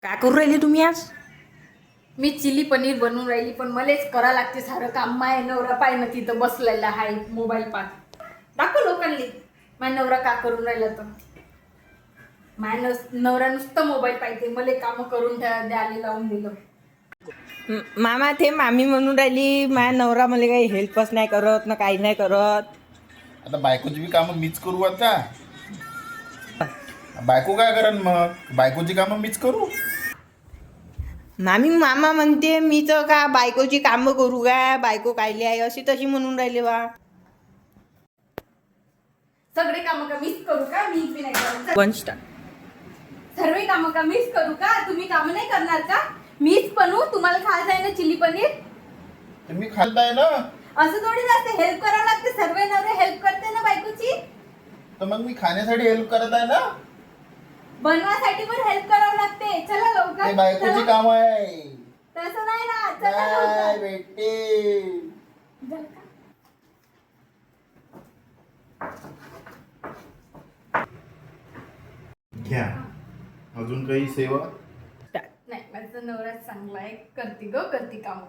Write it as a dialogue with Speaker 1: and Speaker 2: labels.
Speaker 1: काय करू राहिले तुम्ही आज?
Speaker 2: मी चिली पनीर बनवून राहिली, पण मलाच करा लागते सारं काम. माय नवरा पाय ना तिथं बसलेला आहे मोबाईल पाहत. दाखव लोकांनी माय नवरा का करून राहिला तर. माय नवरा नुसतं मोबाईल पाहिजे, मला काम करून द्यायला लावून दिलं.
Speaker 1: मामा ते मामी म्हणून राहिली माझ्या नवरा मला काही हेल्पच नाही करत ना काही नाही करत.
Speaker 3: आता बायकोची बी कामं मीच करू आता. बायको काय करन मग? बायकोची कामं मीच करू.
Speaker 1: मामा म्हणते मी तर का बायकोची कामं करू का, बायको कायली आहे अशी तशी म्हणून राहिले बा.
Speaker 2: सगळे कामं का मीच करू का? मी बी नाही करत.
Speaker 1: One star.
Speaker 2: सर्व कामं का मीच करू का? तुम्ही कामं नाही करणार का? मीच बनवू, तुम्हाला खायचं आहे ना चिली पनीर.
Speaker 3: तर मी खाल्लाय ना,
Speaker 2: असं थोडी जास्त हेल्प करावं लागते. सर्व नवरे हेल्प करते ना बायकोची.
Speaker 3: तर मग मी खाण्यासाठी हेल्प करत आहे ना.
Speaker 2: बनवासाठी पण हेल्प करावं लागते. चला
Speaker 3: ते
Speaker 2: लवकर.
Speaker 3: बायकोची
Speaker 2: चला.
Speaker 3: काम आहे.
Speaker 2: तसं नाही ना. चला
Speaker 3: काय
Speaker 2: लवकर.
Speaker 3: बेटे?
Speaker 2: झालं का?
Speaker 3: घ्या अजून काही सेवा.
Speaker 2: नाही, माझा नवरा चांगला आहे, करते ग करते काम.